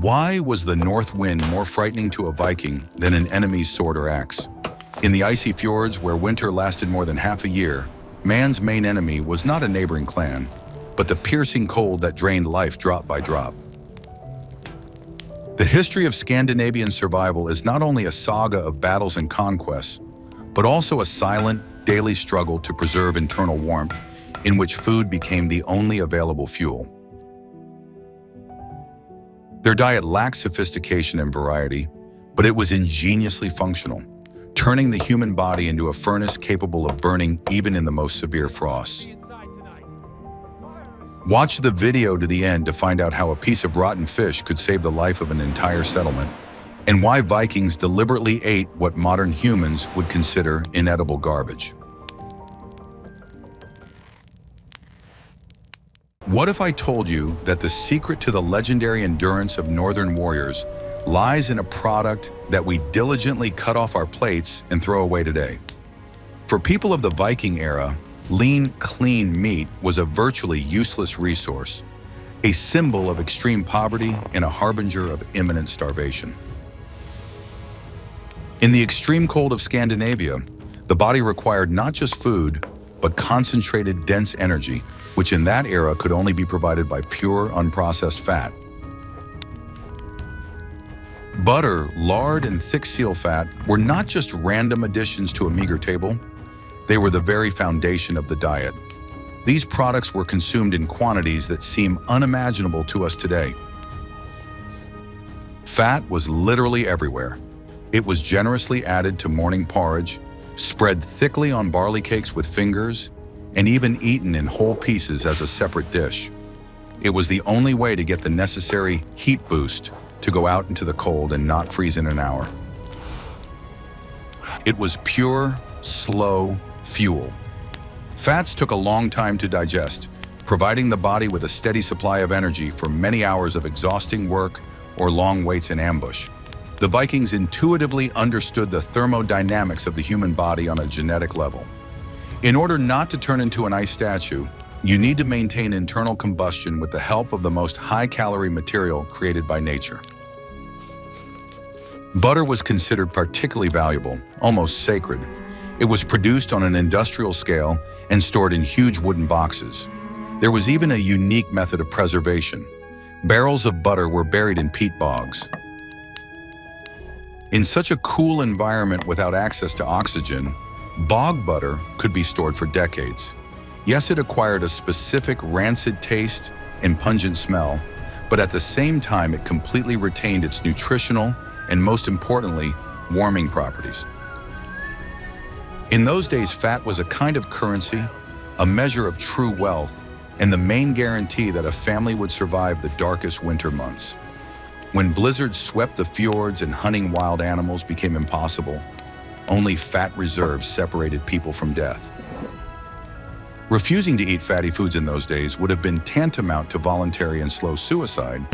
Why was the north wind more frightening to a Viking than an enemy's sword or axe? In the icy fjords, where winter lasted more than half a year, man's main enemy was not a neighboring clan, but the piercing cold that drained life drop by drop. The history of Scandinavian survival is not only a saga of battles and conquests, but also a silent, daily struggle to preserve internal warmth in which food became the only available fuel. Their diet lacked sophistication and variety, but it was ingeniously functional, turning the human body into a furnace capable of burning even in the most severe frosts. Watch the video to the end to find out how a piece of rotten fish could save the life of an entire settlement, and why Vikings deliberately ate what modern humans would consider inedible garbage. What if I told you that the secret to the legendary endurance of northern warriors lies in a product that we diligently cut off our plates and throw away today? For people of the Viking era, lean, clean meat was a virtually useless resource, a symbol of extreme poverty and a harbinger of imminent starvation. In the extreme cold of Scandinavia, the body required not just food, but concentrated, dense energy, which in that era could only be provided by pure, unprocessed fat. Butter, lard, and thick seal fat were not just random additions to a meager table. They were the very foundation of the diet. These products were consumed in quantities that seem unimaginable to us today. Fat was literally everywhere. It was generously added to morning porridge, spread thickly on barley cakes with fingers, and even eaten in whole pieces as a separate dish. It was the only way to get the necessary heat boost to go out into the cold and not freeze in an hour. It was pure, slow fuel. Fats took a long time to digest, providing the body with a steady supply of energy for many hours of exhausting work or long waits in ambush. The Vikings intuitively understood the thermodynamics of the human body on a genetic level. In order not to turn into an ice statue, you need to maintain internal combustion with the help of the most high-calorie material created by nature. Butter was considered particularly valuable, almost sacred. It was produced on an industrial scale and stored in huge wooden boxes. There was even a unique method of preservation. Barrels of butter were buried in peat bogs. In such a cool environment without access to oxygen, bog butter could be stored for decades. Yes, it acquired a specific rancid taste and pungent smell, but at the same time it completely retained its nutritional and, most importantly, warming properties. In those days, fat was a kind of currency, a measure of true wealth, and the main guarantee that a family would survive the darkest winter months. When blizzards swept the fjords and hunting wild animals became impossible, only fat reserves separated people from death. Refusing to eat fatty foods in those days would have been tantamount to voluntary and slow suicide,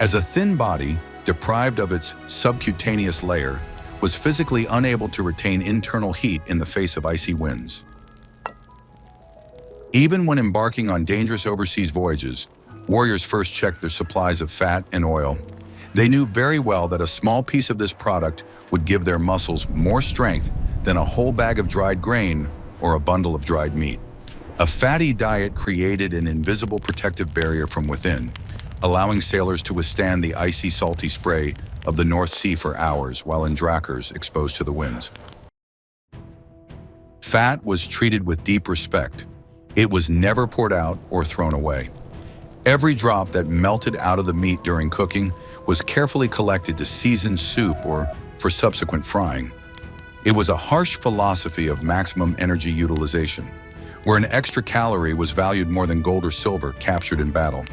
as a thin body, deprived of its subcutaneous layer, was physically unable to retain internal heat in the face of icy winds. Even when embarking on dangerous overseas voyages, warriors first checked their supplies of fat and oil. They knew very well that a small piece of this product would give their muscles more strength than a whole bag of dried grain or a bundle of dried meat. A fatty diet created an invisible protective barrier from within, allowing sailors to withstand the icy, salty spray of the North Sea for hours while in drakkars exposed to the winds. Fat was treated with deep respect. It was never poured out or thrown away. Every drop that melted out of the meat during cooking was carefully collected to season soup or for subsequent frying. It was a harsh philosophy of maximum energy utilization, where an extra calorie was valued more than gold or silver captured in battle.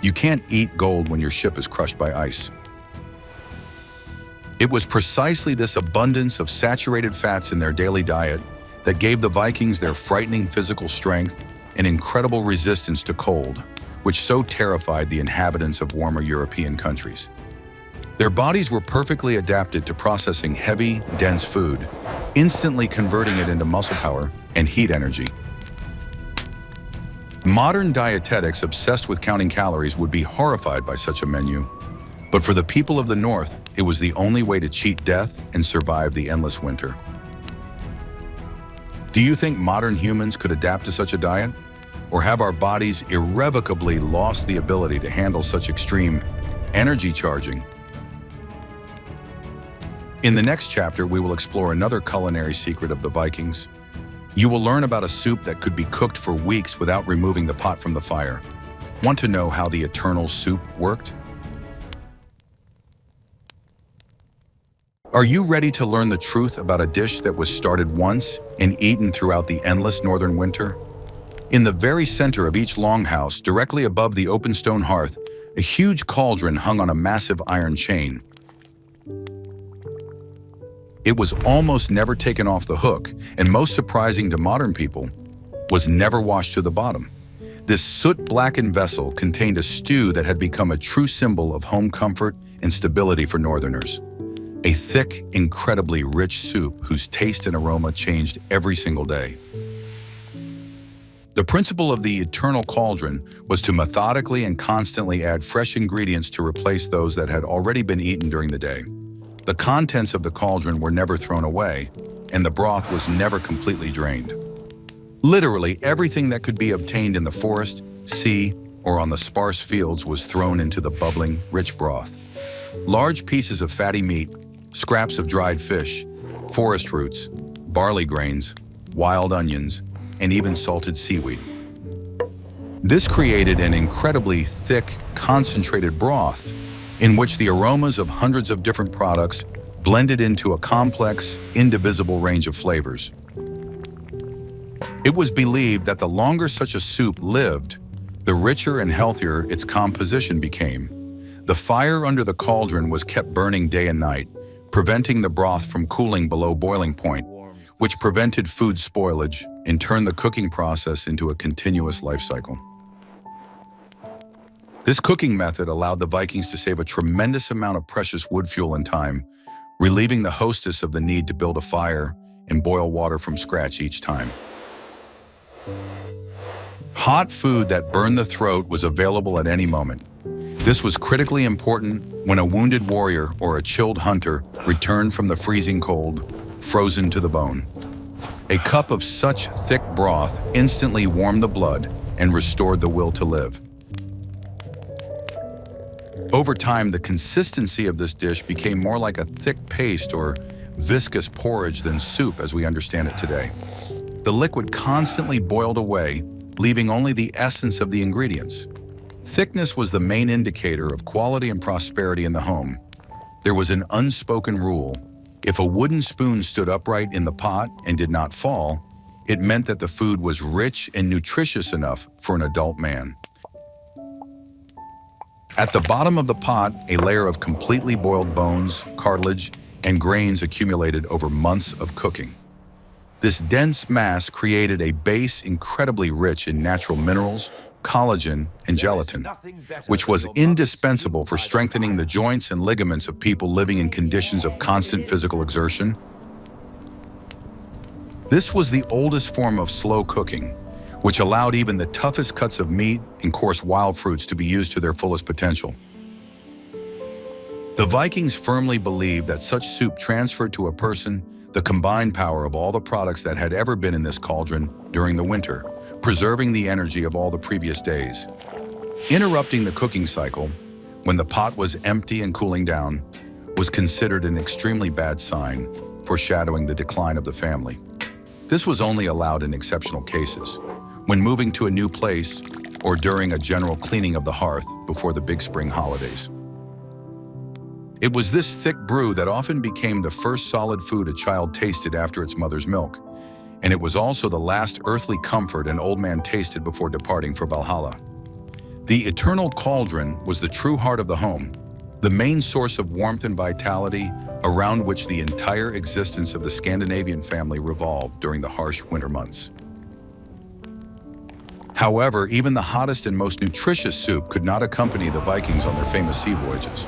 You can't eat gold when your ship is crushed by ice. It was precisely this abundance of saturated fats in their daily diet that gave the Vikings their frightening physical strength and incredible resistance to cold, which so terrified the inhabitants of warmer European countries. Their bodies were perfectly adapted to processing heavy, dense food, instantly converting it into muscle power and heat energy. Modern dietetics obsessed with counting calories would be horrified by such a menu. But for the people of the North, it was the only way to cheat death and survive the endless winter. Do you think modern humans could adapt to such a diet? Or have our bodies irrevocably lost the ability to handle such extreme energy charging? In the next chapter, we will explore another culinary secret of the Vikings. You will learn about a soup that could be cooked for weeks without removing the pot from the fire. Want to know how the eternal soup worked? Are you ready to learn the truth about a dish that was started once and eaten throughout the endless northern winter? In the very center of each longhouse, directly above the open stone hearth, a huge cauldron hung on a massive iron chain. It was almost never taken off the hook, and most surprising to modern people, was never washed to the bottom. This soot-blackened vessel contained a stew that had become a true symbol of home comfort and stability for Northerners. A thick, incredibly rich soup whose taste and aroma changed every single day. The principle of the eternal cauldron was to methodically and constantly add fresh ingredients to replace those that had already been eaten during the day. The contents of the cauldron were never thrown away, and the broth was never completely drained. Literally, everything that could be obtained in the forest, sea, or on the sparse fields was thrown into the bubbling, rich broth. Large pieces of fatty meat, scraps of dried fish, forest roots, barley grains, wild onions, and even salted seaweed. This created an incredibly thick, concentrated broth in which the aromas of hundreds of different products blended into a complex, indivisible range of flavors. It was believed that the longer such a soup lived, the richer and healthier its composition became. The fire under the cauldron was kept burning day and night, preventing the broth from cooling below boiling point, which prevented food spoilage and turned the cooking process into a continuous life cycle. This cooking method allowed the Vikings to save a tremendous amount of precious wood fuel and time, relieving the hostess of the need to build a fire and boil water from scratch each time. Hot food that burned the throat was available at any moment. This was critically important when a wounded warrior or a chilled hunter returned from the freezing cold, frozen to the bone. A cup of such thick broth instantly warmed the blood and restored the will to live. Over time, the consistency of this dish became more like a thick paste or viscous porridge than soup as we understand it today. The liquid constantly boiled away, leaving only the essence of the ingredients. Thickness was the main indicator of quality and prosperity in the home. There was an unspoken rule. If a wooden spoon stood upright in the pot and did not fall, it meant that the food was rich and nutritious enough for an adult man. At the bottom of the pot, a layer of completely boiled bones, cartilage, and grains accumulated over months of cooking. This dense mass created a base incredibly rich in natural minerals, collagen, and gelatin, which was indispensable for strengthening the joints and ligaments of people living in conditions of constant physical exertion. This was the oldest form of slow cooking, which allowed even the toughest cuts of meat and coarse wild fruits to be used to their fullest potential. The Vikings firmly believed that such soup transferred to a person the combined power of all the products that had ever been in this cauldron during the winter, preserving the energy of all the previous days. Interrupting the cooking cycle, when the pot was empty and cooling down, was considered an extremely bad sign, foreshadowing the decline of the family. This was only allowed in exceptional cases, when moving to a new place or during a general cleaning of the hearth before the big spring holidays. It was this thick brew that often became the first solid food a child tasted after its mother's milk, and it was also the last earthly comfort an old man tasted before departing for Valhalla. The eternal cauldron was the true heart of the home, the main source of warmth and vitality around which the entire existence of the Scandinavian family revolved during the harsh winter months. However, even the hottest and most nutritious soup could not accompany the Vikings on their famous sea voyages.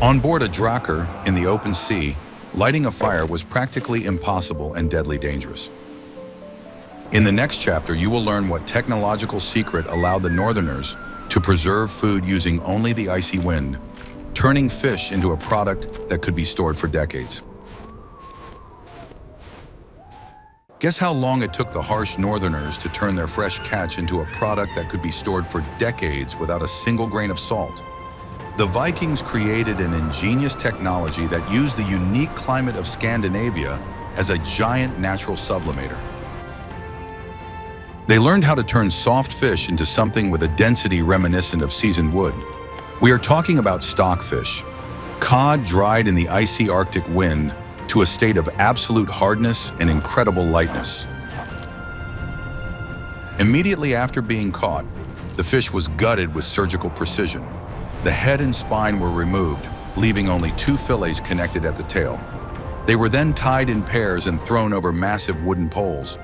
On board a drakkar in the open sea, lighting a fire was practically impossible and deadly dangerous. In the next chapter, you will learn what technological secret allowed the Northerners to preserve food using only the icy wind, turning fish into a product that could be stored for decades. Guess how long it took the harsh northerners to turn their fresh catch into a product that could be stored for decades without a single grain of salt? The Vikings created an ingenious technology that used the unique climate of Scandinavia as a giant natural sublimator. They learned how to turn soft fish into something with a density reminiscent of seasoned wood. We are talking about stockfish, cod dried in the icy Arctic wind to a state of absolute hardness and incredible lightness. Immediately after being caught, the fish was gutted with surgical precision. The head and spine were removed, leaving only 2 fillets connected at the tail. They were then tied in pairs and thrown over massive wooden poles.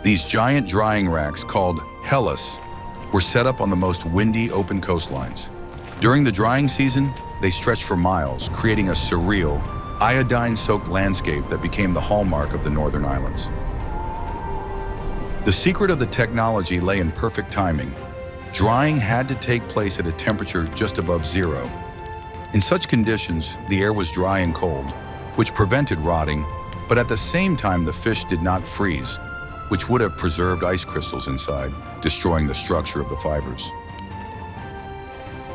These giant drying racks, called harshest, were set up on the most windy open coastlines. During the drying season, they stretched for miles, creating a surreal, iodine-soaked landscape that became the hallmark of the Northern Islands. The secret of the technology lay in perfect timing. Drying had to take place at a temperature just above zero. In such conditions, the air was dry and cold, which prevented rotting, but at the same time the fish did not freeze, which would have preserved ice crystals inside, destroying the structure of the fibers.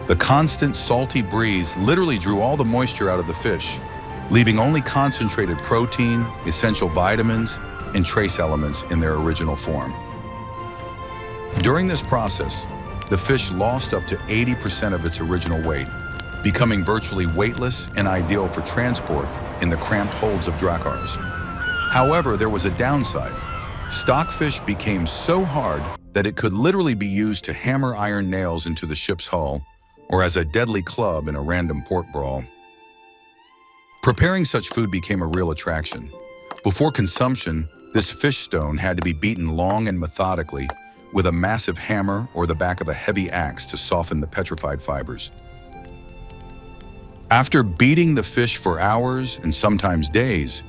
The constant salty breeze literally drew all the moisture out of the fish, leaving only concentrated protein, essential vitamins, and trace elements in their original form. During this process, the fish lost up to 80% of its original weight, becoming virtually weightless and ideal for transport in the cramped holds of dracars. However, there was a downside. Stockfish became so hard that it could literally be used to hammer iron nails into the ship's hull or as a deadly club in a random port brawl. Preparing such food became a real attraction. Before consumption, this fish stone had to be beaten long and methodically with a massive hammer or the back of a heavy axe to soften the petrified fibers. After beating the fish for hours and sometimes days,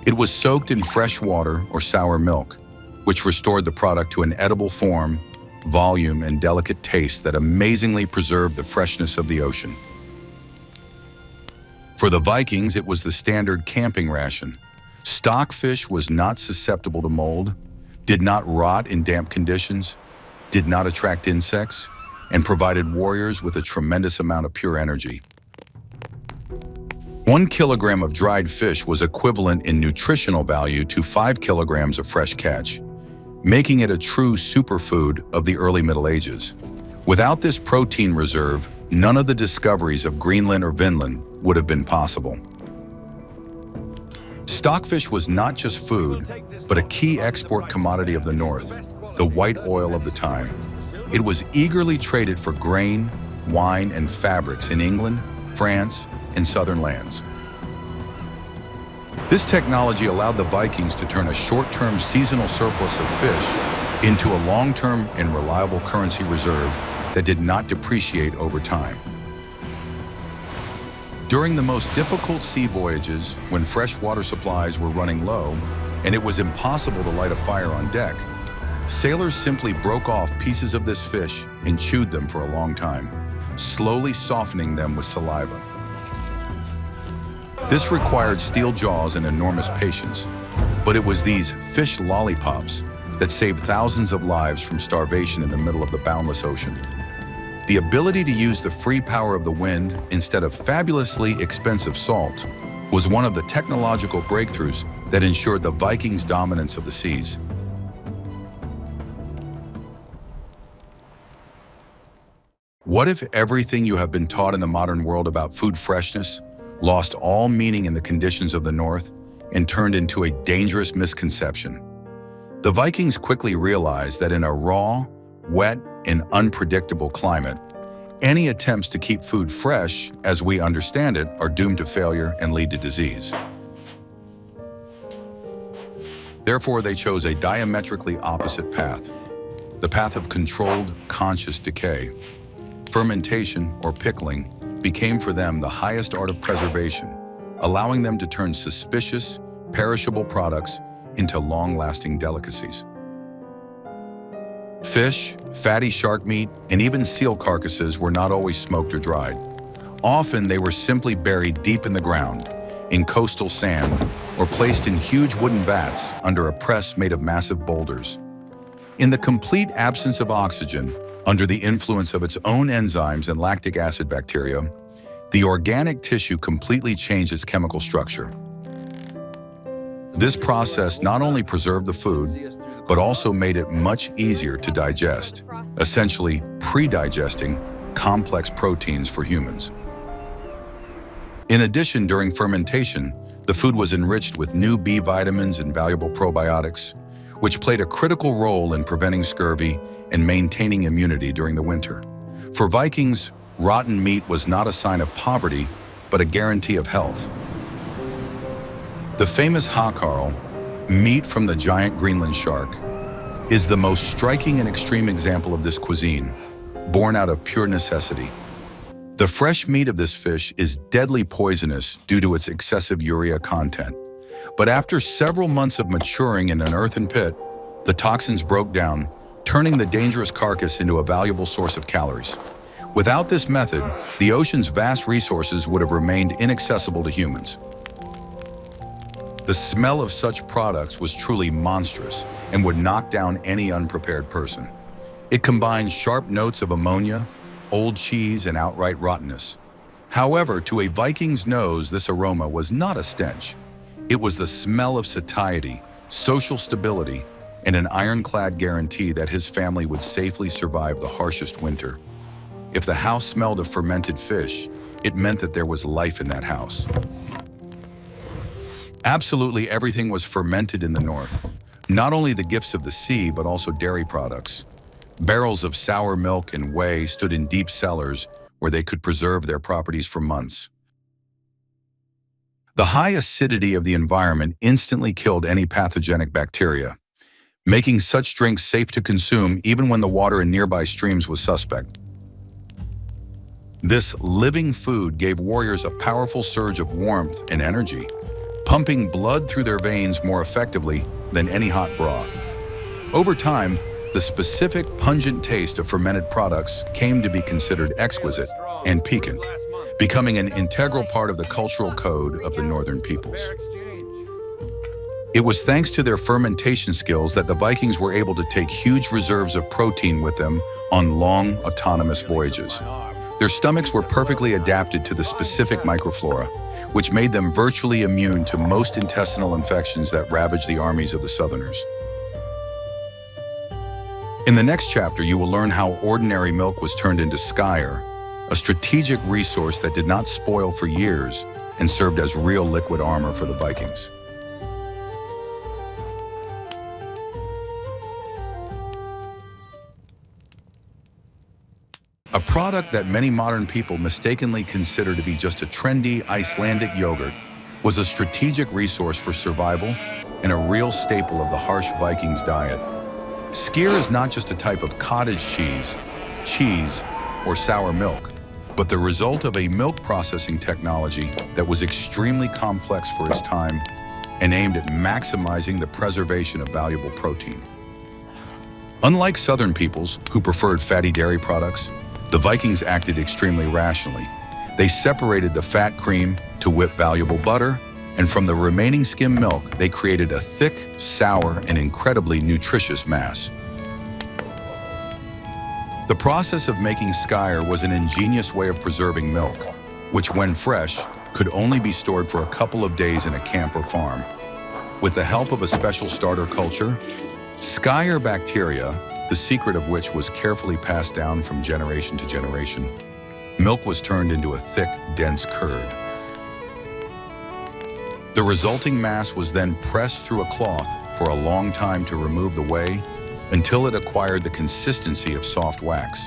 it was soaked in fresh water or sour milk, which restored the product to an edible form, volume, and delicate taste that amazingly preserved the freshness of the ocean. For the Vikings, it was the standard camping ration. Stockfish was not susceptible to mold, did not rot in damp conditions, did not attract insects, and provided warriors with a tremendous amount of pure energy. 1 kilogram of dried fish was equivalent in nutritional value to 5 kilograms of fresh catch, making it a true superfood of the early Middle Ages. Without this protein reserve, none of the discoveries of Greenland or Vinland would have been possible. Stockfish was not just food, but a key export commodity of the North, the white oil of the time. It was eagerly traded for grain, wine, and fabrics in England, France, and southern lands. This technology allowed the Vikings to turn a short-term seasonal surplus of fish into a long-term and reliable currency reserve that did not depreciate over time. During the most difficult sea voyages, when fresh water supplies were running low and it was impossible to light a fire on deck, sailors simply broke off pieces of this fish and chewed them for a long time, slowly softening them with saliva. This required steel jaws and enormous patience, but it was these fish lollipops that saved thousands of lives from starvation in the middle of the boundless ocean. The ability to use the free power of the wind instead of fabulously expensive salt was one of the technological breakthroughs that ensured the Vikings' dominance of the seas. What if everything you have been taught in the modern world about food freshness lost all meaning in the conditions of the North and turned into a dangerous misconception? The Vikings quickly realized that in a raw, wet, and unpredictable climate, any attempts to keep food fresh, as we understand it, are doomed to failure and lead to disease. Therefore, they chose a diametrically opposite path, the path of controlled, conscious decay. Fermentation, or pickling, became for them the highest art of preservation, allowing them to turn suspicious, perishable products into long-lasting delicacies. Fish, fatty shark meat, and even seal carcasses were not always smoked or dried. Often they were simply buried deep in the ground, in coastal sand, or placed in huge wooden vats under a press made of massive boulders. In the complete absence of oxygen, under the influence of its own enzymes and lactic acid bacteria, the organic tissue completely changed its chemical structure. This process not only preserved the food, but also made it much easier to digest, essentially pre-digesting complex proteins for humans. In addition, during fermentation, the food was enriched with new B vitamins and valuable probiotics, which played a critical role in preventing scurvy and maintaining immunity during the winter. For Vikings, rotten meat was not a sign of poverty, but a guarantee of health. The famous harshest, meat from the giant Greenland shark, is the most striking and extreme example of this cuisine, born out of pure necessity. The fresh meat of this fish is deadly poisonous due to its excessive urea content. But after several months of maturing in an earthen pit, the toxins broke down, turning the dangerous carcass into a valuable source of calories. Without this method, the ocean's vast resources would have remained inaccessible to humans. The smell of such products was truly monstrous and would knock down any unprepared person. It combined sharp notes of ammonia, old cheese, and outright rottenness. However, to a Viking's nose, this aroma was not a stench. It was the smell of satiety, social stability, and an ironclad guarantee that his family would safely survive the harshest winter. If the house smelled of fermented fish, it meant that there was life in that house. Absolutely everything was fermented in the north. Not only the gifts of the sea, but also dairy products. Barrels of sour milk and whey stood in deep cellars where they could preserve their properties for months. The high acidity of the environment instantly killed any pathogenic bacteria, making such drinks safe to consume even when the water in nearby streams was suspect. This living food gave warriors a powerful surge of warmth and energy, pumping blood through their veins more effectively than any hot broth. Over time, the specific pungent taste of fermented products came to be considered exquisite and piquant, becoming an integral part of the cultural code of the northern peoples. It was thanks to their fermentation skills that the Vikings were able to take huge reserves of protein with them on long, autonomous voyages. Their stomachs were perfectly adapted to the specific microflora, which made them virtually immune to most intestinal infections that ravaged the armies of the Southerners. In the next chapter, you will learn how ordinary milk was turned into Skyr, a strategic resource that did not spoil for years and served as real liquid armor for the Vikings. A product that many modern people mistakenly consider to be just a trendy Icelandic yogurt was a strategic resource for survival and a real staple of the harsh Vikings diet. Skyr is not just a type of cottage cheese, or sour milk, but the result of a milk processing technology that was extremely complex for its time and aimed at maximizing the preservation of valuable protein. Unlike Southern peoples who preferred fatty dairy products, the Vikings acted extremely rationally. They separated the fat cream to whip valuable butter, and from the remaining skim milk, they created a thick, sour, and incredibly nutritious mass. The process of making Skyr was an ingenious way of preserving milk, which when fresh, could only be stored for a couple of days in a camp or farm. With the help of a special starter culture, Skyr bacteria, the secret of which was carefully passed down from generation to generation, milk was turned into a thick, dense curd. The resulting mass was then pressed through a cloth for a long time to remove the whey until it acquired the consistency of soft wax.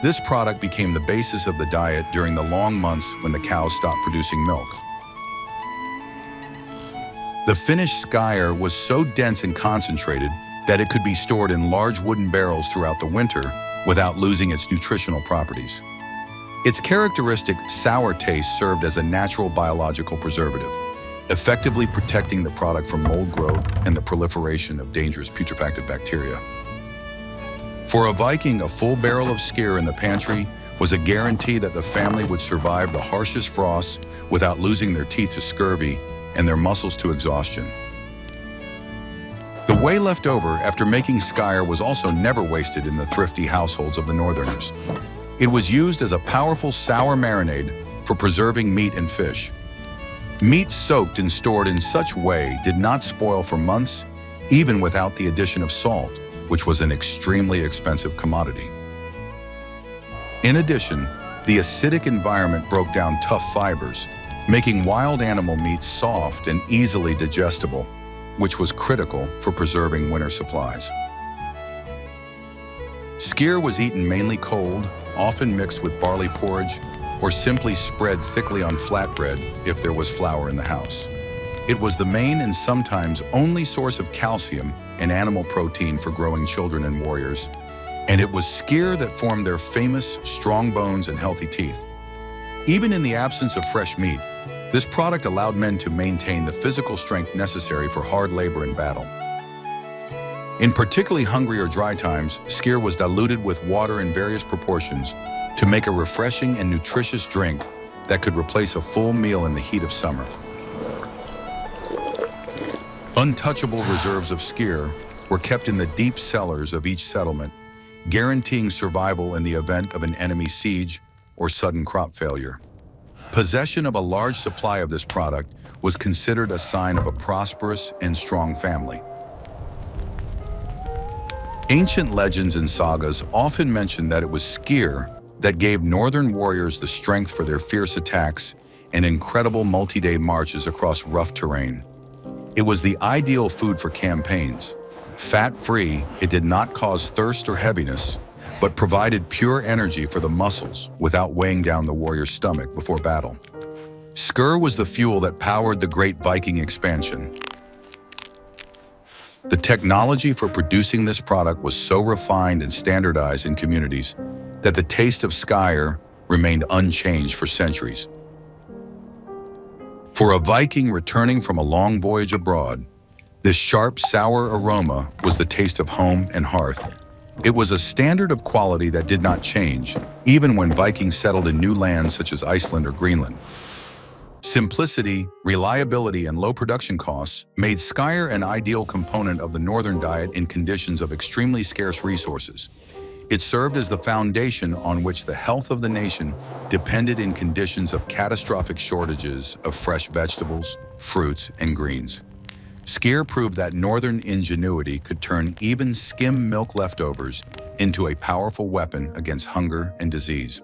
This product became the basis of the diet during the long months when the cows stopped producing milk. The finished Skyr was so dense and concentrated that it could be stored in large wooden barrels throughout the winter without losing its nutritional properties. Its characteristic sour taste served as a natural biological preservative, effectively protecting the product from mold growth and the proliferation of dangerous putrefacted bacteria. For a Viking, a full barrel of Skyr in the pantry was a guarantee that the family would survive the harshest frosts without losing their teeth to scurvy and their muscles to exhaustion. The whey left over after making Skyr was also never wasted in the thrifty households of the Northerners. It was used as a powerful sour marinade for preserving meat and fish. Meat soaked and stored in such whey did not spoil for months, even without the addition of salt, which was an extremely expensive commodity. In addition, the acidic environment broke down tough fibers, making wild animal meat soft and easily digestible, which was critical for preserving winter supplies. Skyr was eaten mainly cold, often mixed with barley porridge, or simply spread thickly on flatbread if there was flour in the house. It was the main and sometimes only source of calcium and animal protein for growing children and warriors, and it was Skyr that formed their famous strong bones and healthy teeth. Even in the absence of fresh meat, this product allowed men to maintain the physical strength necessary for hard labor in battle. In particularly hungry or dry times, Skyr was diluted with water in various proportions to make a refreshing and nutritious drink that could replace a full meal in the heat of summer. Untouchable reserves of Skyr were kept in the deep cellars of each settlement, guaranteeing survival in the event of an enemy siege or sudden crop failure. Possession of a large supply of this product was considered a sign of a prosperous and strong family. Ancient legends and sagas often mention that it was Skyr that gave northern warriors the strength for their fierce attacks and incredible multi-day marches across rough terrain. It was the ideal food for campaigns. Fat-free, it did not cause thirst or heaviness, but provided pure energy for the muscles without weighing down the warrior's stomach before battle. Skyr was the fuel that powered the great Viking expansion. The technology for producing this product was so refined and standardized in communities that the taste of Skyr remained unchanged for centuries. For a Viking returning from a long voyage abroad, this sharp, sour aroma was the taste of home and hearth. It was a standard of quality that did not change, even when Vikings settled in new lands such as Iceland or Greenland. Simplicity, reliability, and low production costs made Skyr an ideal component of the northern diet in conditions of extremely scarce resources. It served as the foundation on which the health of the nation depended in conditions of catastrophic shortages of fresh vegetables, fruits, and greens. Skyr proved that northern ingenuity could turn even skim milk leftovers into a powerful weapon against hunger and disease.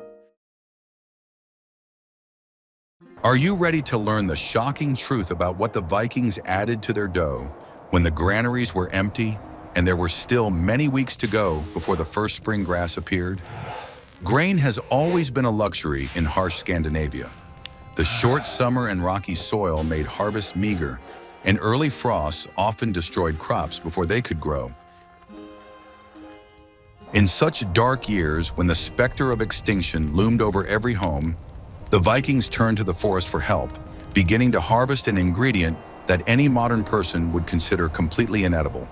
Are you ready to learn the shocking truth about what the Vikings added to their dough when the granaries were empty and there were still many weeks to go before the first spring grass appeared? Grain has always been a luxury in harsh Scandinavia. The short summer and rocky soil made harvests meager, and early frosts often destroyed crops before they could grow. In such dark years, when the specter of extinction loomed over every home, the Vikings turned to the forest for help, beginning to harvest an ingredient that any modern person would consider completely inedible: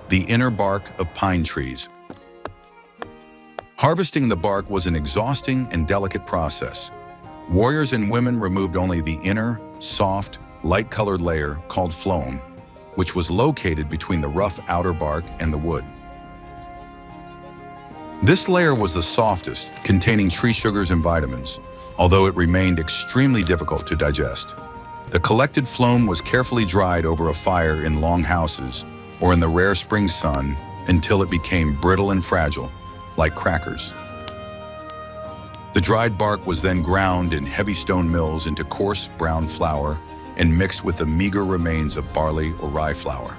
the inner bark of pine trees. Harvesting the bark was an exhausting and delicate process. Warriors and women removed only the inner, soft, light-colored layer called phloem, which was located between the rough outer bark and the wood. This layer was the softest, containing tree sugars and vitamins, although it remained extremely difficult to digest. The collected phloem was carefully dried over a fire in long houses or in the rare spring sun until it became brittle and fragile, like crackers. The dried bark was then ground in heavy stone mills into coarse brown flour and mixed with the meager remains of barley or rye flour.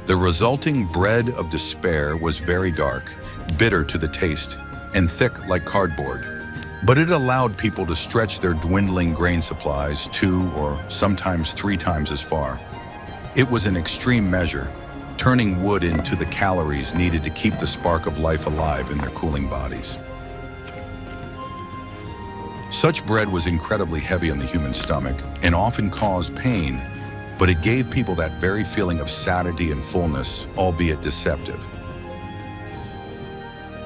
The resulting bread of despair was very dark, bitter to the taste, and thick like cardboard. But it allowed people to stretch their dwindling grain supplies 2 or sometimes 3 times as far. It was an extreme measure, turning wood into the calories needed to keep the spark of life alive in their cooling bodies. Such bread was incredibly heavy on the human stomach and often caused pain, but it gave people that very feeling of satiety and fullness, albeit deceptive.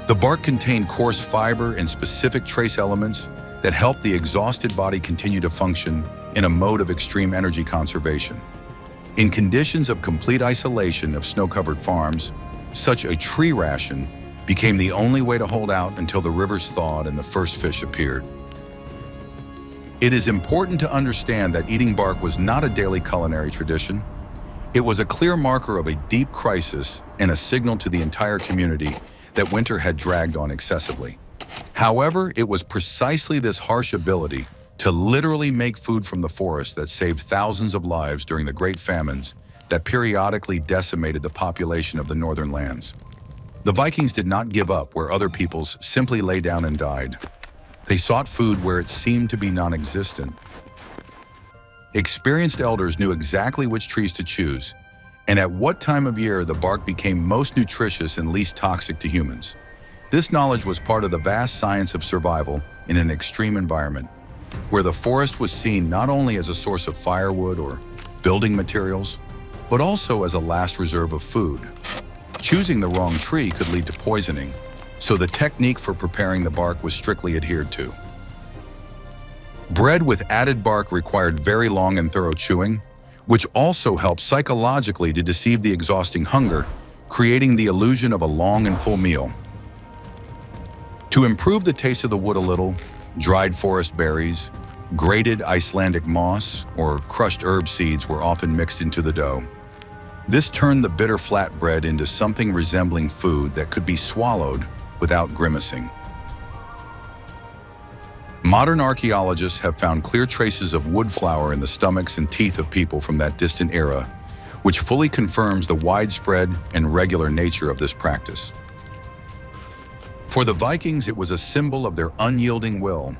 The bark contained coarse fiber and specific trace elements that helped the exhausted body continue to function in a mode of extreme energy conservation. In conditions of complete isolation of snow-covered farms, such a tree ration became the only way to hold out until the rivers thawed and the first fish appeared. It is important to understand that eating bark was not a daily culinary tradition. It was a clear marker of a deep crisis and a signal to the entire community that winter had dragged on excessively. However, it was precisely this harsh ability to literally make food from the forest that saved thousands of lives during the great famines that periodically decimated the population of the northern lands. The Vikings did not give up where other peoples simply lay down and died. They sought food where it seemed to be non-existent. Experienced elders knew exactly which trees to choose, and at what time of year the bark became most nutritious and least toxic to humans. This knowledge was part of the vast science of survival in an extreme environment, where the forest was seen not only as a source of firewood or building materials, but also as a last reserve of food. Choosing the wrong tree could lead to poisoning, so the technique for preparing the bark was strictly adhered to. Bread with added bark required very long and thorough chewing, which also helped psychologically to deceive the exhausting hunger, creating the illusion of a long and full meal. To improve the taste of the wood a little, dried forest berries, grated Icelandic moss, or crushed herb seeds were often mixed into the dough. This turned the bitter flatbread into something resembling food that could be swallowed without grimacing. Modern archaeologists have found clear traces of wood flour in the stomachs and teeth of people from that distant era, which fully confirms the widespread and regular nature of this practice. For the Vikings, it was a symbol of their unyielding will.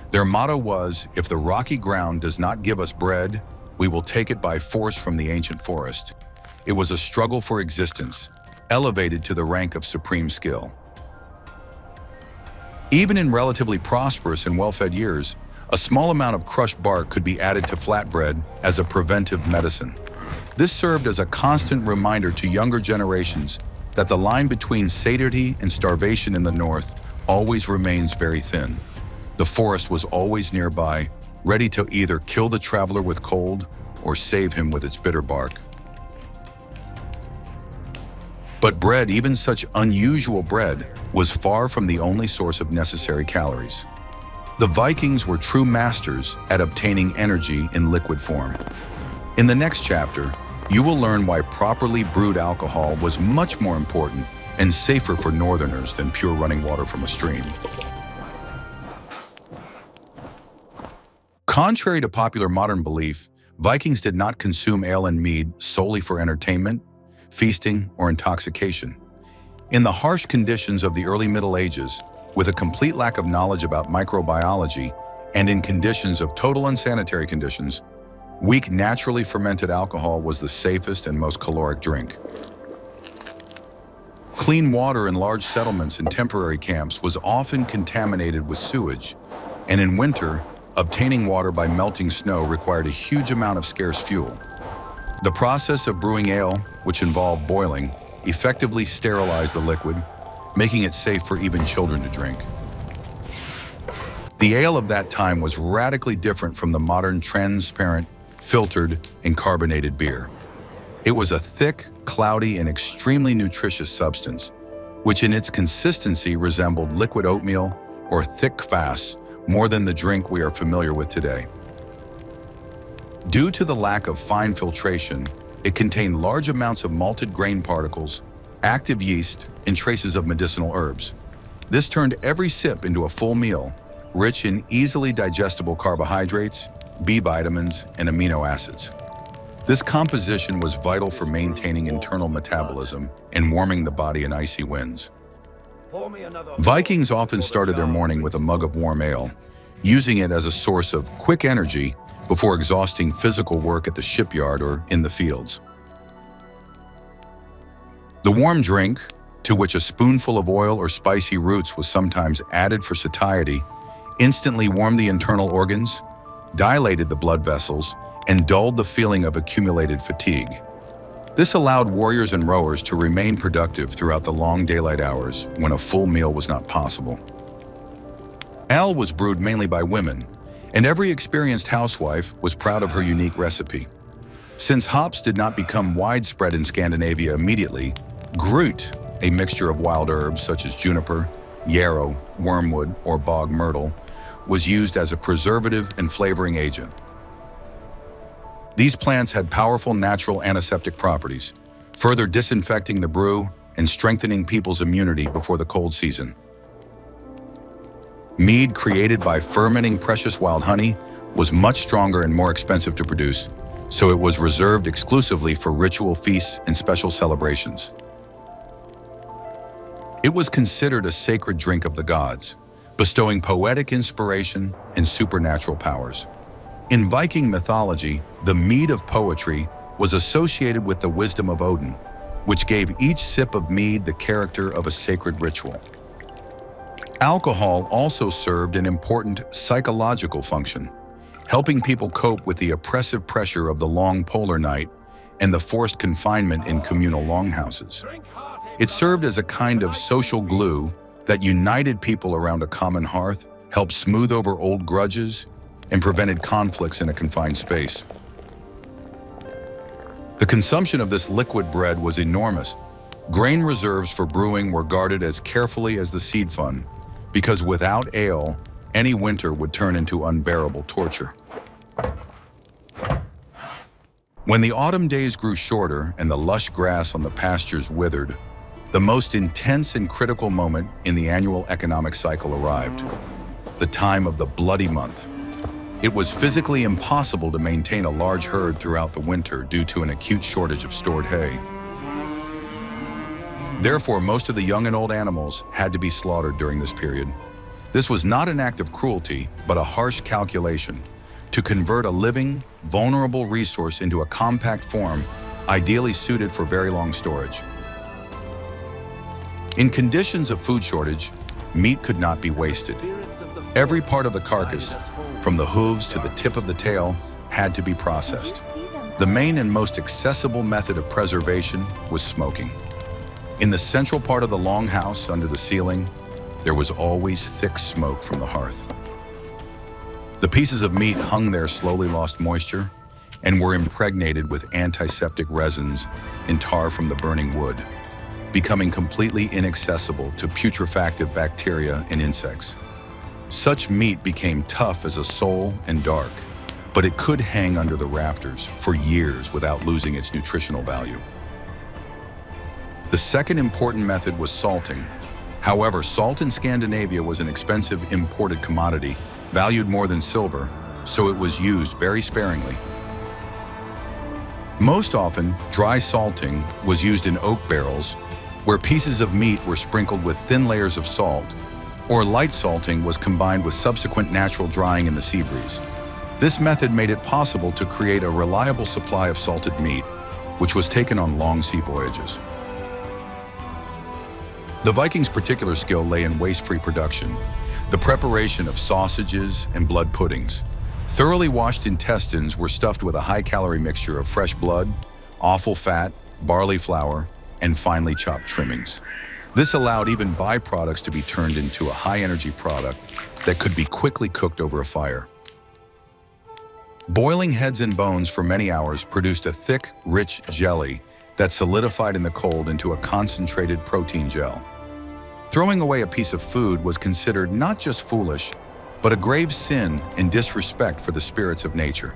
Their motto was, "If the rocky ground does not give us bread, we will take it by force from the ancient forest." It was a struggle for existence, elevated to the rank of supreme skill. Even in relatively prosperous and well-fed years, a small amount of crushed bark could be added to flatbread as a preventive medicine. This served as a constant reminder to younger generations that the line between satiety and starvation in the north always remains very thin. The forest was always nearby, ready to either kill the traveler with cold or save him with its bitter bark. But bread, even such unusual bread, was far from the only source of necessary calories. The Vikings were true masters at obtaining energy in liquid form. In the next chapter, you will learn why properly brewed alcohol was much more important and safer for northerners than pure running water from a stream. Contrary to popular modern belief, Vikings did not consume ale and mead solely for entertainment, feasting, or intoxication. In the harsh conditions of the early Middle Ages, with a complete lack of knowledge about microbiology, and in conditions of total unsanitary conditions, weak naturally fermented alcohol was the safest and most caloric drink. Clean water in large settlements and temporary camps was often contaminated with sewage, and in winter, obtaining water by melting snow required a huge amount of scarce fuel. The process of brewing ale, which involved boiling, effectively sterilized the liquid, making it safe for even children to drink. The ale of that time was radically different from the modern transparent, filtered, and carbonated beer. It was a thick, cloudy, and extremely nutritious substance, which in its consistency resembled liquid oatmeal or thick kvass more than the drink we are familiar with today. Due to the lack of fine filtration, it contained large amounts of malted grain particles, active yeast, and traces of medicinal herbs. This turned every sip into a full meal, rich in easily digestible carbohydrates, B vitamins, and amino acids. This composition was vital for maintaining internal metabolism and warming the body in icy winds. Vikings often started their morning with a mug of warm ale, using it as a source of quick energy before exhausting physical work at the shipyard or in the fields. The warm drink, to which a spoonful of oil or spicy roots was sometimes added for satiety, instantly warmed the internal organs, dilated the blood vessels, and dulled the feeling of accumulated fatigue. This allowed warriors and rowers to remain productive throughout the long daylight hours when a full meal was not possible. Ale was brewed mainly by women, and every experienced housewife was proud of her unique recipe. Since hops did not become widespread in Scandinavia immediately, grut, a mixture of wild herbs such as juniper, yarrow, wormwood, or bog myrtle, was used as a preservative and flavoring agent. These plants had powerful natural antiseptic properties, further disinfecting the brew and strengthening people's immunity before the cold season. Mead created by fermenting precious wild honey was much stronger and more expensive to produce, so it was reserved exclusively for ritual feasts and special celebrations. It was considered a sacred drink of the gods, bestowing poetic inspiration and supernatural powers. In Viking mythology, the mead of poetry was associated with the wisdom of Odin, which gave each sip of mead the character of a sacred ritual. Alcohol also served an important psychological function, helping people cope with the oppressive pressure of the long polar night and the forced confinement in communal longhouses. It served as a kind of social glue that united people around a common hearth, helped smooth over old grudges, and prevented conflicts in a confined space. The consumption of this liquid bread was enormous. Grain reserves for brewing were guarded as carefully as the seed fund, because without ale, any winter would turn into unbearable torture. When the autumn days grew shorter and the lush grass on the pastures withered, the most intense and critical moment in the annual economic cycle arrived, the time of the bloody month. It was physically impossible to maintain a large herd throughout the winter due to an acute shortage of stored hay. Therefore, most of the young and old animals had to be slaughtered during this period. This was not an act of cruelty, but a harsh calculation to convert a living, vulnerable resource into a compact form, ideally suited for very long storage. In conditions of food shortage, meat could not be wasted. Every part of the carcass, from the hooves to the tip of the tail, had to be processed. The main and most accessible method of preservation was smoking. In the central part of the longhouse under the ceiling, there was always thick smoke from the hearth. The pieces of meat hung there, slowly lost moisture, and were impregnated with antiseptic resins and tar from the burning wood, becoming completely inaccessible to putrefactive bacteria and insects. Such meat became tough as a sole and dark, but it could hang under the rafters for years without losing its nutritional value. The second important method was salting. However, salt in Scandinavia was an expensive imported commodity, valued more than silver, so it was used very sparingly. Most often, dry salting was used in oak barrels, where pieces of meat were sprinkled with thin layers of salt, or light salting was combined with subsequent natural drying in the sea breeze. This method made it possible to create a reliable supply of salted meat, which was taken on long sea voyages. The Vikings' particular skill lay in waste-free production, the preparation of sausages and blood puddings. Thoroughly washed intestines were stuffed with a high-calorie mixture of fresh blood, offal fat, barley flour, and finely chopped trimmings. This allowed even byproducts to be turned into a high-energy product that could be quickly cooked over a fire. Boiling heads and bones for many hours produced a thick, rich jelly that solidified in the cold into a concentrated protein gel. Throwing away a piece of food was considered not just foolish, but a grave sin and disrespect for the spirits of nature.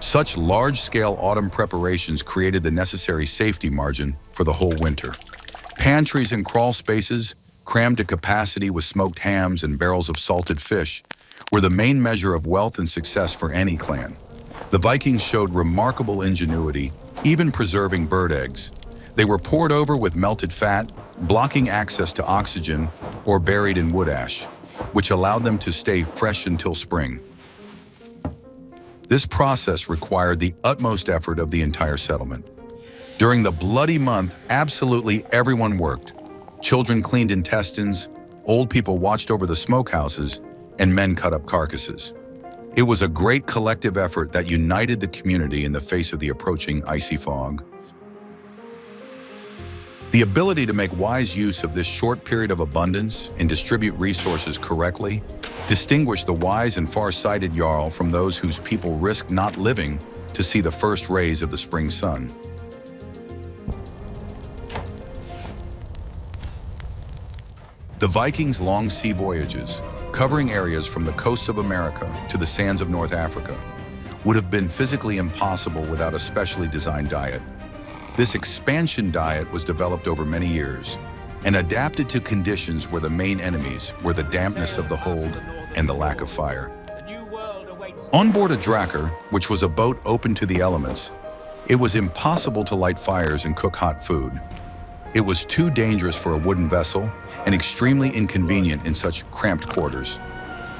Such large-scale autumn preparations created the necessary safety margin for the whole winter. Pantries and crawl spaces, crammed to capacity with smoked hams and barrels of salted fish, were the main measure of wealth and success for any clan. The Vikings showed remarkable ingenuity, even preserving bird eggs. They were poured over with melted fat, blocking access to oxygen, or buried in wood ash, which allowed them to stay fresh until spring. This process required the utmost effort of the entire settlement. During the bloody month, absolutely everyone worked. Children cleaned intestines, old people watched over the smokehouses, and men cut up carcasses. It was a great collective effort that united the community in the face of the approaching icy fog. The ability to make wise use of this short period of abundance and distribute resources correctly distinguished the wise and far-sighted Jarl from those whose people risked not living to see the first rays of the spring sun. The Vikings' long sea voyages, covering areas from the coasts of America to the sands of North Africa, would have been physically impossible without a specially designed diet. This expansion diet was developed over many years and adapted to conditions where the main enemies were the dampness of the hold and the lack of fire. On board a drakkar, which was a boat open to the elements, it was impossible to light fires and cook hot food. It was too dangerous for a wooden vessel and extremely inconvenient in such cramped quarters.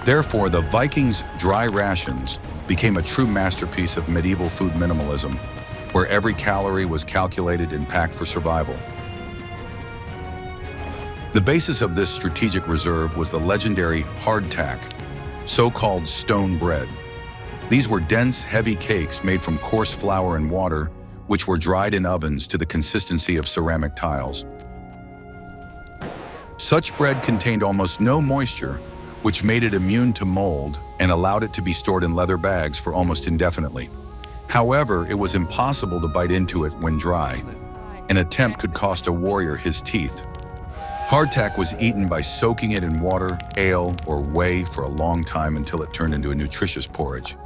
Therefore, the Vikings' dry rations became a true masterpiece of medieval food minimalism, where every calorie was calculated and packed for survival. The basis of this strategic reserve was the legendary hardtack, so-called stone bread. These were dense, heavy cakes made from coarse flour and water, which were dried in ovens to the consistency of ceramic tiles. Such bread contained almost no moisture, which made it immune to mold and allowed it to be stored in leather bags for almost indefinitely. However, it was impossible to bite into it when dry. An attempt could cost a warrior his teeth. Hardtack was eaten by soaking it in water, ale, or whey for a long time until it turned into a nutritious porridge.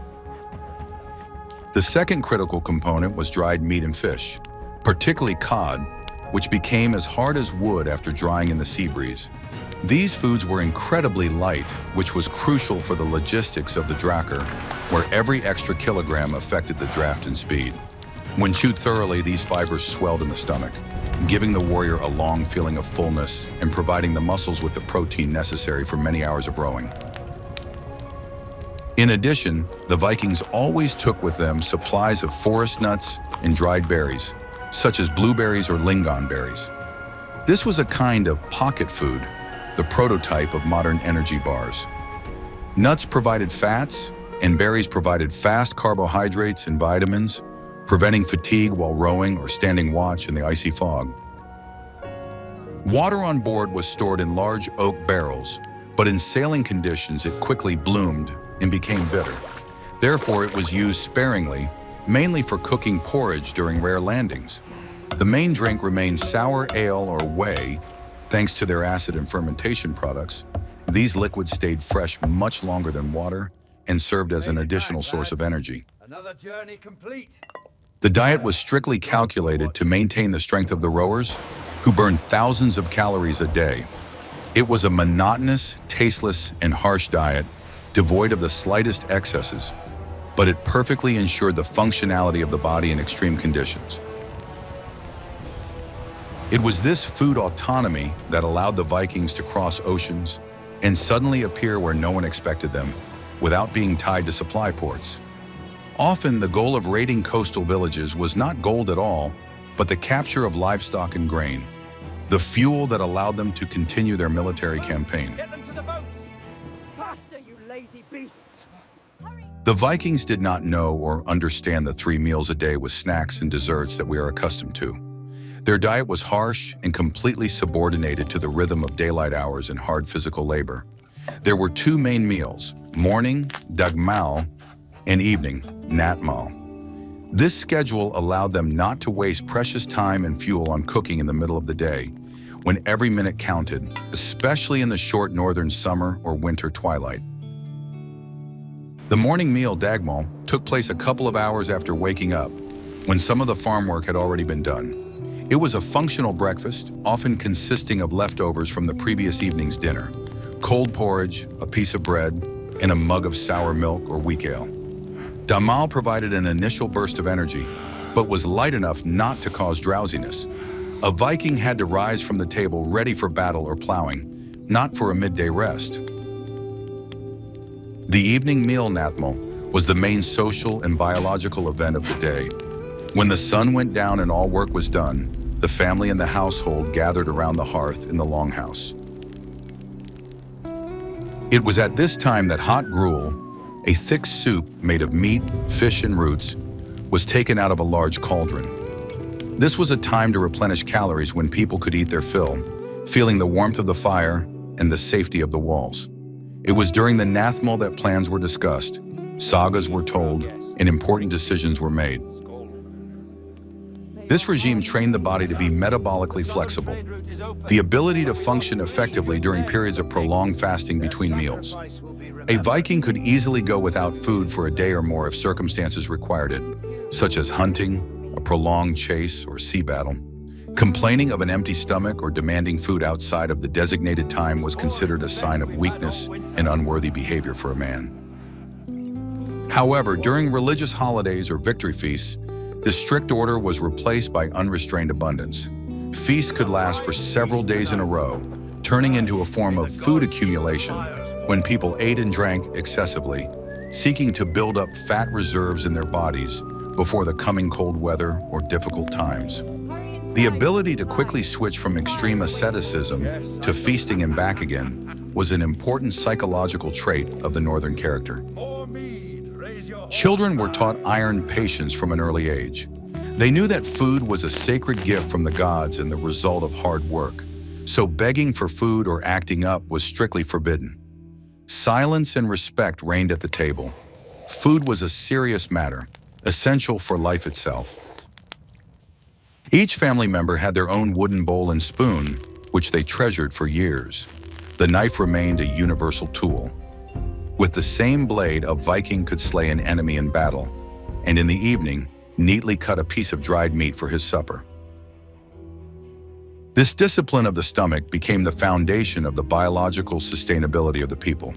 The second critical component was dried meat and fish, particularly cod, which became as hard as wood after drying in the sea breeze. These foods were incredibly light, which was crucial for the logistics of the drakkar, where every extra kilogram affected the draft and speed. When chewed thoroughly, these fibers swelled in the stomach, giving the warrior a long feeling of fullness and providing the muscles with the protein necessary for many hours of rowing. In addition, the Vikings always took with them supplies of forest nuts and dried berries, such as blueberries or lingonberries. This was a kind of pocket food, the prototype of modern energy bars. Nuts provided fats, and berries provided fast carbohydrates and vitamins, preventing fatigue while rowing or standing watch in the icy fog. Water on board was stored in large oak barrels, but in sailing conditions it quickly bloomed and became bitter. Therefore, it was used sparingly, mainly for cooking porridge during rare landings. The main drink remained sour ale or whey. Thanks to their acid and fermentation products, these liquids stayed fresh much longer than water and served as an additional source of energy. Another journey complete. The diet was strictly calculated to maintain the strength of the rowers, who burned thousands of calories a day. It was a monotonous, tasteless, and harsh diet, devoid of the slightest excesses, but it perfectly ensured the functionality of the body in extreme conditions. It was this food autonomy that allowed the Vikings to cross oceans and suddenly appear where no one expected them, without being tied to supply ports. Often, the goal of raiding coastal villages was not gold at all, but the capture of livestock and grain, the fuel that allowed them to continue their military campaign. Get them to the boats! Faster, you lazy beasts! The Vikings did not know or understand the 3 meals a day with snacks and desserts that we are accustomed to. Their diet was harsh and completely subordinated to the rhythm of daylight hours and hard physical labor. There were 2 main meals, morning, dagmal, and evening, natmal. This schedule allowed them not to waste precious time and fuel on cooking in the middle of the day, when every minute counted, especially in the short northern summer or winter twilight. The morning meal, dagmal, took place a couple of hours after waking up, when some of the farm work had already been done. It was a functional breakfast, often consisting of leftovers from the previous evening's dinner, cold porridge, a piece of bread, and a mug of sour milk or weak ale. Damal provided an initial burst of energy, but was light enough not to cause drowsiness. A Viking had to rise from the table ready for battle or plowing, not for a midday rest. The evening meal, natmal, was the main social and biological event of the day. When the sun went down and all work was done, the family and the household gathered around the hearth in the longhouse. It was at this time that hot gruel, A thick soup made of meat, fish, and roots was taken out of a large cauldron. This was a time to replenish calories when people could eat their fill, feeling the warmth of the fire and the safety of the walls. It was during the Nathmal that plans were discussed, sagas were told, and important decisions were made. This regime trained the body to be metabolically flexible, the ability to function effectively during periods of prolonged fasting between meals. A Viking could easily go without food for a day or more if circumstances required it, such as hunting, a prolonged chase, or sea battle. Complaining of an empty stomach or demanding food outside of the designated time was considered a sign of weakness and unworthy behavior for a man. However, during religious holidays or victory feasts, this strict order was replaced by unrestrained abundance. Feasts could last for several days in a row, turning into a form of food accumulation when people ate and drank excessively, seeking to build up fat reserves in their bodies before the coming cold weather or difficult times. The ability to quickly switch from extreme asceticism to feasting and back again was an important psychological trait of the northern character. Children were taught iron patience from an early age. They knew that food was a sacred gift from the gods and the result of hard work, so begging for food or acting up was strictly forbidden. Silence and respect reigned at the table. Food was a serious matter, essential for life itself. Each family member had their own wooden bowl and spoon, which they treasured for years. The knife remained a universal tool. With the same blade, a Viking could slay an enemy in battle, and in the evening, neatly cut a piece of dried meat for his supper. This discipline of the stomach became the foundation of the biological sustainability of the people.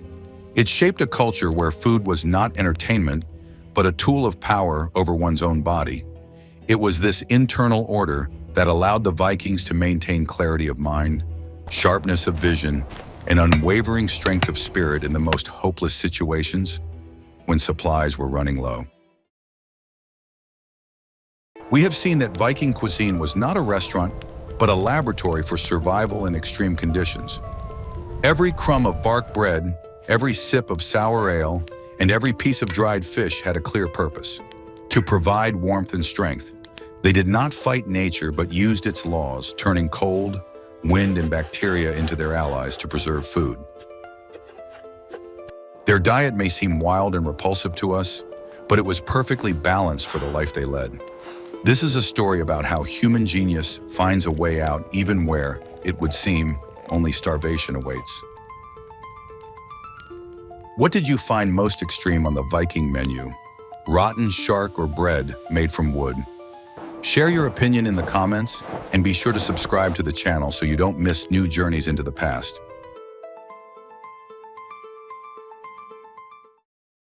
It shaped a culture where food was not entertainment, but a tool of power over one's own body. It was this internal order that allowed the Vikings to maintain clarity of mind, sharpness of vision, and unwavering strength of spirit in the most hopeless situations when supplies were running low. We have seen that Viking cuisine was not a restaurant, but a laboratory for survival in extreme conditions. Every crumb of bark bread, every sip of sour ale, and every piece of dried fish had a clear purpose: to provide warmth and strength. They did not fight nature, but used its laws, turning cold, wind, and bacteria into their allies to preserve food. Their diet may seem wild and repulsive to us, but it was perfectly balanced for the life they led. This is a story about how human genius finds a way out even where, it would seem, only starvation awaits. What did you find most extreme on the Viking menu? Rotten shark or bread made from wood? Share your opinion in the comments and be sure to subscribe to the channel so you don't miss new journeys into the past.